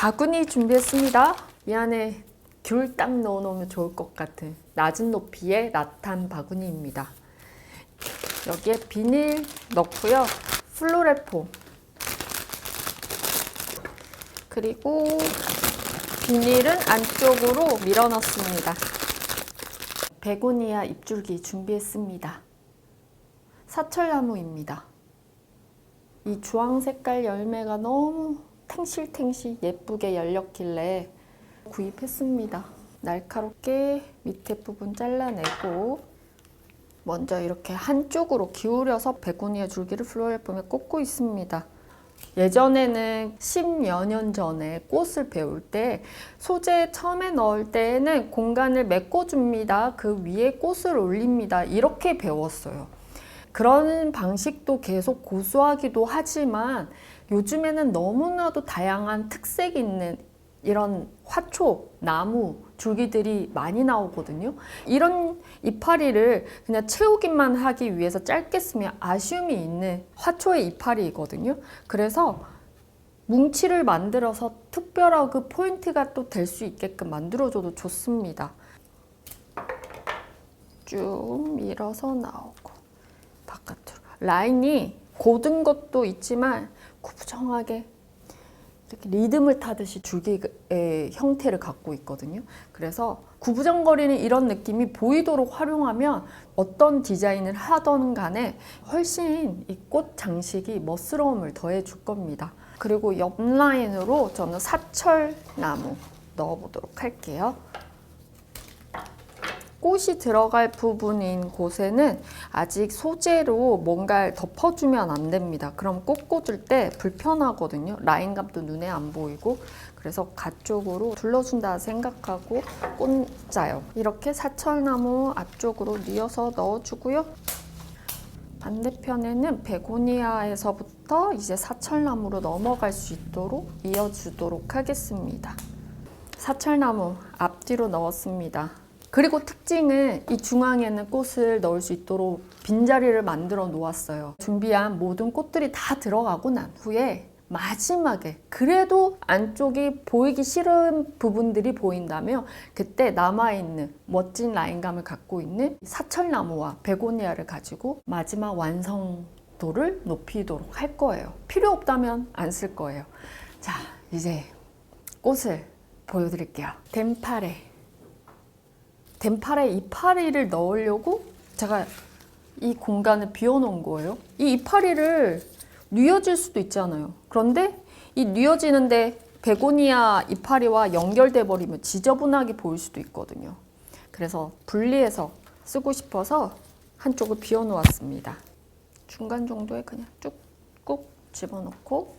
바구니 준비했습니다. 이 안에 귤 딱 넣어놓으면 좋을 것 같은 낮은 높이의 라탄 바구니입니다. 여기에 비닐 넣고요. 플로레폼 그리고 비닐은 안쪽으로 밀어 넣습니다. 베고니아 잎줄기 준비했습니다. 사철나무입니다. 이 주황 색깔 열매가 너무 탱실탱실 예쁘게 열렸길래 구입했습니다. 날카롭게 밑에 부분 잘라내고 먼저 이렇게 한쪽으로 기울여서 베고니아 줄기를 플로레폼에 꽂고 있습니다. 예전에는 10여 년 전에 꽃을 배울 때 소재 처음에 넣을 때에는 공간을 메꿔줍니다. 그 위에 꽃을 올립니다. 이렇게 배웠어요. 그런 방식도 계속 고수하기도 하지만 요즘에는 너무나도 다양한 특색 있는 이런 화초, 나무, 줄기들이 많이 나오거든요. 이런 이파리를 그냥 채우기만 하기 위해서 짧게 쓰면 아쉬움이 있는 화초의 이파리이거든요. 그래서 뭉치를 만들어서 특별한 그 포인트가 또 될 수 있게끔 만들어줘도 좋습니다. 쭉 밀어서 나오고 바깥으로. 라인이 고든 것도 있지만 구부정하게 이렇게 리듬을 타듯이 줄기의 형태를 갖고 있거든요. 그래서 구부정거리는 이런 느낌이 보이도록 활용하면 어떤 디자인을 하던 간에 훨씬 이 꽃 장식이 멋스러움을 더해 줄 겁니다. 그리고 옆 라인으로 저는 사철나무 넣어보도록 할게요. 꽃이 들어갈 부분인 곳에는 아직 소재로 뭔가를 덮어주면 안 됩니다. 그럼 꽃 꽂을 때 불편하거든요. 라인감도 눈에 안 보이고. 그래서 가쪽으로 둘러준다 생각하고 꽂아요. 이렇게 사철나무 앞쪽으로 뉘어서 넣어주고요. 반대편에는 베고니아에서부터 이제 사철나무로 넘어갈 수 있도록 이어주도록 하겠습니다. 사철나무 앞뒤로 넣었습니다. 그리고 특징은 이 중앙에는 꽃을 넣을 수 있도록 빈자리를 만들어 놓았어요. 준비한 모든 꽃들이 다 들어가고 난 후에 마지막에 그래도 안쪽이 보이기 싫은 부분들이 보인다면 그때 남아있는 멋진 라인감을 갖고 있는 사철나무와 베고니아를 가지고 마지막 완성도를 높이도록 할 거예요. 필요 없다면 안 쓸 거예요. 자, 이제 꽃을 보여드릴게요. 덴팔에 이파리를 넣으려고 제가 이 공간을 비워놓은 거예요. 이 이파리를 뉘어질 수도 있잖아요. 그런데 이 뉘어지는데 베고니아 이파리와 연결돼 버리면 지저분하게 보일 수도 있거든요. 그래서 분리해서 쓰고 싶어서 한쪽을 비워놓았습니다. 중간 정도에 그냥 쭉 꾹 집어넣고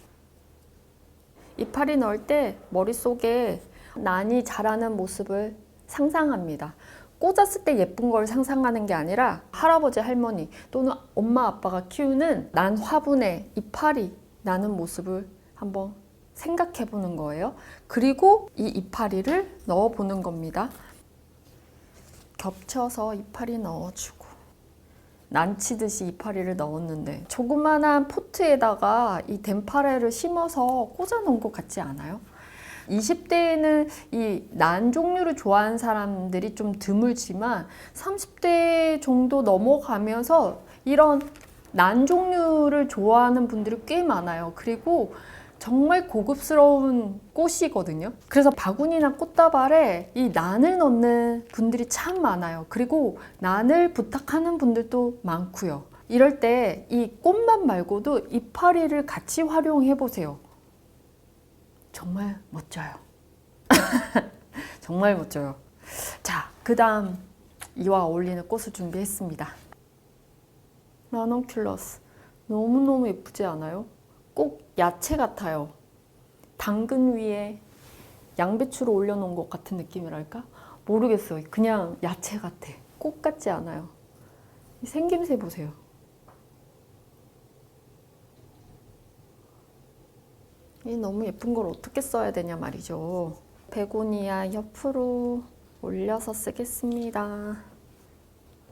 이파리 넣을 때 머릿속에 난이 자라는 모습을 상상합니다. 꽂았을 때 예쁜 걸 상상하는 게 아니라 할아버지, 할머니 또는 엄마, 아빠가 키우는 난 화분에 이파리 나는 모습을 한번 생각해 보는 거예요. 그리고 이 이파리를 넣어 보는 겁니다. 겹쳐서 이파리 넣어주고 난치듯이 이파리를 넣었는데 조그만한 포트에다가 이 덴파레를 심어서 꽂아 놓은 것 같지 않아요? 20대에는 이 난 종류를 좋아하는 사람들이 좀 드물지만 30대 정도 넘어가면서 이런 난 종류를 좋아하는 분들이 꽤 많아요. 그리고 정말 고급스러운 꽃이거든요. 그래서 바구니나 꽃다발에 이 난을 넣는 분들이 참 많아요. 그리고 난을 부탁하는 분들도 많고요. 이럴 때 이 꽃만 말고도 이파리를 같이 활용해 보세요. 정말 멋져요. 정말 멋져요. 자, 그 다음 이와 어울리는 꽃을 준비했습니다. 라넌큘러스. 너무너무 예쁘지 않아요? 꼭 야채 같아요. 당근 위에 양배추를 올려놓은 것 같은 느낌이랄까? 모르겠어요. 그냥 야채 같아. 꽃 같지 않아요. 생김새 보세요. 이 너무 예쁜 걸 어떻게 써야 되냐 말이죠. 베고니아 옆으로 올려서 쓰겠습니다.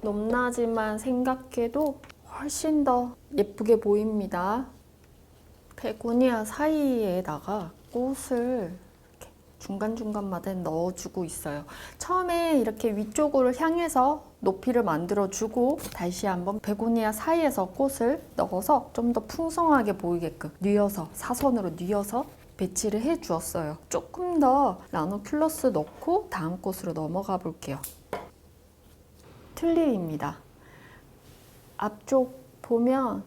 높낮이만 생각해도 훨씬 더 예쁘게 보입니다. 베고니아 사이에다가 꽃을 중간중간마다 넣어주고 있어요. 처음에 이렇게 위쪽으로 향해서 높이를 만들어주고 다시 한번 베고니아 사이에서 꽃을 넣어서 좀 더 풍성하게 보이게끔 뉘어서 사선으로 뉘어서 배치를 해 주었어요. 조금 더 라노큘러스 넣고 다음 꽃으로 넘어가 볼게요. 튤립입니다. 앞쪽 보면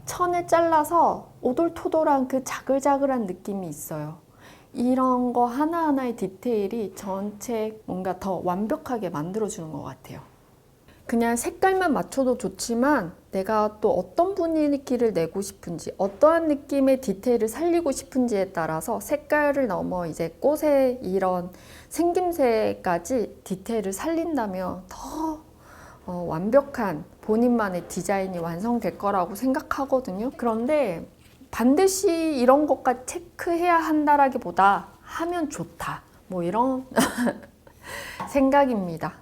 천을 잘라서 오돌토돌한 그 자글자글한 느낌이 있어요. 이런 거 하나하나의 디테일이 전체 뭔가 더 완벽하게 만들어주는 것 같아요. 그냥 색깔만 맞춰도 좋지만 내가 또 어떤 분위기를 내고 싶은지, 어떠한 느낌의 디테일을 살리고 싶은지에 따라서 색깔을 넘어 이제 꽃의 이런 생김새까지 디테일을 살린다면 더 완벽한 본인만의 디자인이 완성될 거라고 생각하거든요. 그런데 반드시 이런 것까지 체크해야 한다라기보다 하면 좋다. 뭐 이런 생각입니다.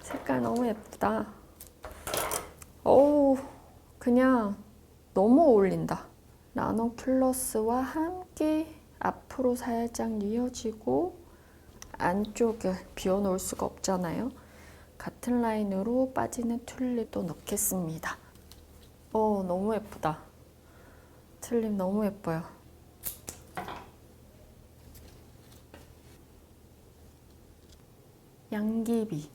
색깔 너무 예쁘다. 어우, 그냥 너무 어울린다. 라노큘러스와 함께 앞으로 살짝 뉘어지고 안쪽을 비워놓을 수가 없잖아요. 같은 라인으로 빠지는 튤립도 넣겠습니다. 너무 예쁘다. 튤립 너무 예뻐요. 양귀비.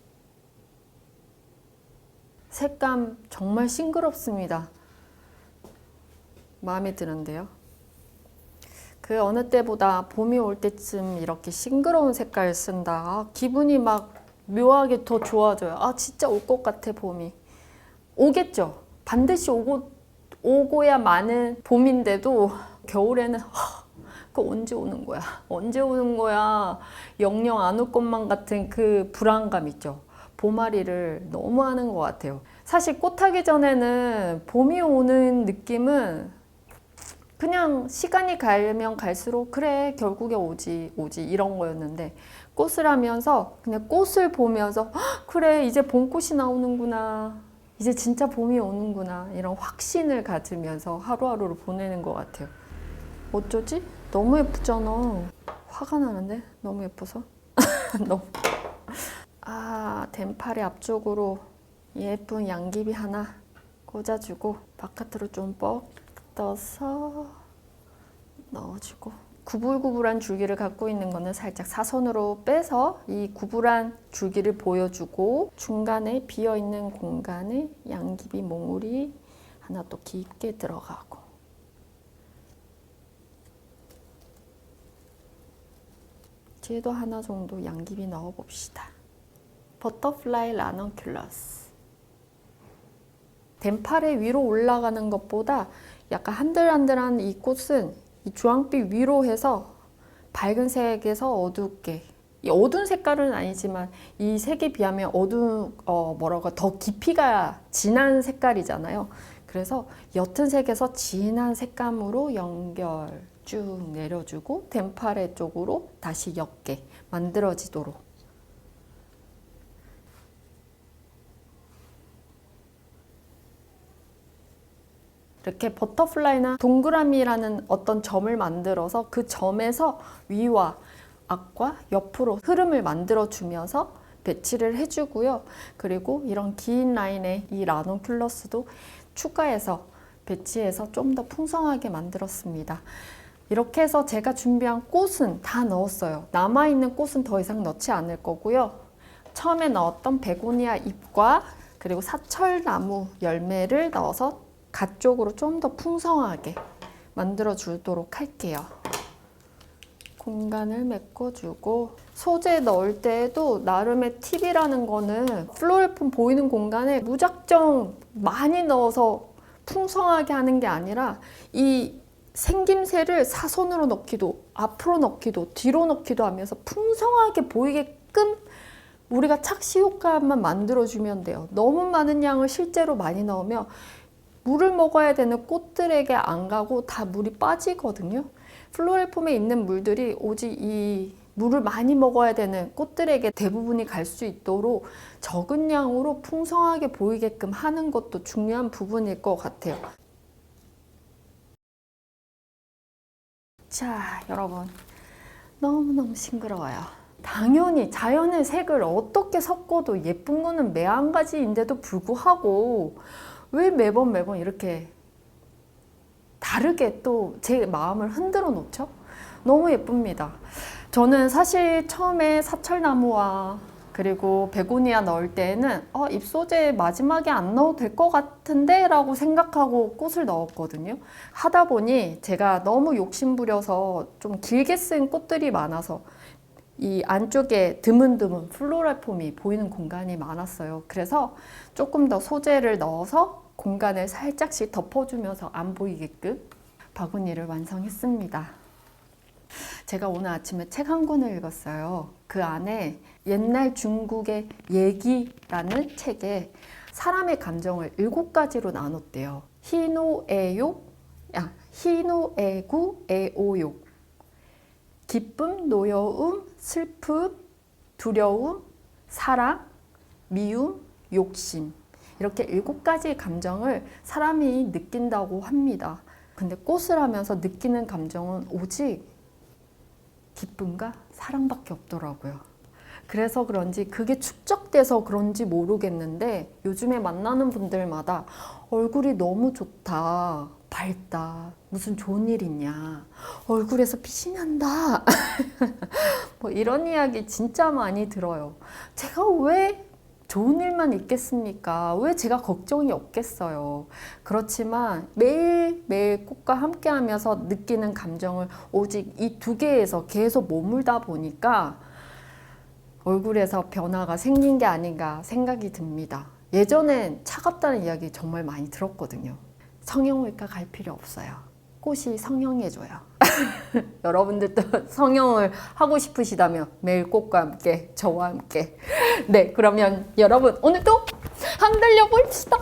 색감 정말 싱그럽습니다. 마음에 드는데요. 그 어느 때보다 봄이 올 때쯤 이렇게 싱그러운 색깔 쓴다. 기분이 막 묘하게 더 좋아져요. 진짜 올 것 같아, 봄이. 오겠죠. 반드시 오고야 마는 봄인데도 겨울에는 그 언제 오는 거야? 언제 오는 거야? 영영 안 올 것만 같은 그 불안감 있죠. 봄알이를 너무 하는 것 같아요. 사실 꽃하기 전에는 봄이 오는 느낌은 그냥 시간이 가면 갈수록 그래 결국에 오지 이런 거였는데 꽃을 하면서 그냥 꽃을 보면서 그래 이제 봄꽃이 나오는구나, 이제 진짜 봄이 오는구나, 이런 확신을 가지면서 하루하루를 보내는 것 같아요. 어쩌지? 너무 예쁘잖아. 화가 나는데 너무 예뻐서. 너무. 덴팔의 앞쪽으로 예쁜 양귀비 하나 꽂아주고 바깥으로 좀 뻗어서 넣어주고, 구불구불한 줄기를 갖고 있는 거는 살짝 사선으로 빼서 이 구불한 줄기를 보여주고, 중간에 비어있는 공간에 양귀비 몽울이 하나 또 깊게 들어가고, 뒤에도 하나 정도 양귀비 넣어봅시다. 버터플라이 라넌큘러스. 덴팔의 위로 올라가는 것보다 약간 한들한들한 이 꽃은 이 주황빛 위로 해서 밝은 색에서 어둡게, 이 어두운 색깔은 아니지만 이 색에 비하면 더 깊이가 진한 색깔이잖아요. 그래서 옅은 색에서 진한 색감으로 연결 쭉 내려주고 덴팔의 쪽으로 다시 옅게 만들어지도록. 이렇게 버터플라이나 동그라미라는 어떤 점을 만들어서 그 점에서 위와 앞과 옆으로 흐름을 만들어 주면서 배치를 해주고요. 그리고 이런 긴 라인의 이 라논큘러스도 추가해서 배치해서 좀 더 풍성하게 만들었습니다. 이렇게 해서 제가 준비한 꽃은 다 넣었어요. 남아있는 꽃은 더 이상 넣지 않을 거고요. 처음에 넣었던 베고니아 잎과 그리고 사철나무 열매를 넣어서 가쪽으로 좀 더 풍성하게 만들어 주도록 할게요. 공간을 메꿔주고, 소재 넣을 때에도 나름의 팁이라는 거는 플로레폼 보이는 공간에 무작정 많이 넣어서 풍성하게 하는 게 아니라 이 생김새를 사선으로 넣기도 앞으로 넣기도 뒤로 넣기도 하면서 풍성하게 보이게끔 우리가 착시 효과만 만들어주면 돼요. 너무 많은 양을 실제로 많이 넣으면 물을 먹어야 되는 꽃들에게 안 가고 다 물이 빠지거든요. 플로레폼에 있는 물들이 오직 이 물을 많이 먹어야 되는 꽃들에게 대부분이 갈 수 있도록 적은 양으로 풍성하게 보이게끔 하는 것도 중요한 부분일 것 같아요. 자, 여러분, 너무너무 싱그러워요. 당연히 자연의 색을 어떻게 섞어도 예쁜 거는 매한 가지인데도 불구하고 왜 매번 이렇게 다르게 또 제 마음을 흔들어 놓죠? 너무 예쁩니다. 저는 사실 처음에 사철나무와 그리고 베고니아 넣을 때에는 잎소재 마지막에 안 넣어도 될 것 같은데 라고 생각하고 꽃을 넣었거든요. 하다 보니 제가 너무 욕심부려서 좀 길게 쓴 꽃들이 많아서 이 안쪽에 드문드문 플로랄 폼이 보이는 공간이 많았어요. 그래서 조금 더 소재를 넣어서 공간을 살짝씩 덮어주면서 안 보이게끔 바구니를 완성했습니다. 제가 오늘 아침에 책 한 권을 읽었어요. 그 안에 옛날 중국의 얘기라는 책에 사람의 감정을 7가지로 나눴대요. 희노애욕, 희노애구, 애오욕. 기쁨, 노여움, 슬픔, 두려움, 사랑, 미움, 욕심. 이렇게 7가지 감정을 사람이 느낀다고 합니다. 근데 꽃을 하면서 느끼는 감정은 오직 기쁨과 사랑밖에 없더라고요. 그래서 그런지 그게 축적돼서 그런지 모르겠는데 요즘에 만나는 분들마다 얼굴이 너무 좋다, 밝다, 무슨 좋은 일 있냐, 얼굴에서 빛이 난다 뭐 이런 이야기 진짜 많이 들어요. 제가 왜 좋은 일만 있겠습니까? 왜 제가 걱정이 없겠어요? 그렇지만 매일매일 꽃과 함께 하면서 느끼는 감정을 오직 이 2개에서 계속 머물다 보니까 얼굴에서 변화가 생긴 게 아닌가 생각이 듭니다. 예전엔 차갑다는 이야기 정말 많이 들었거든요. 성형외과 갈 필요 없어요. 꽃이 성형해줘요. 여러분들도 성형을 하고 싶으시다면 매일 꽃과 함께 저와 함께 네, 그러면 여러분 오늘도 흔들려 봅시다.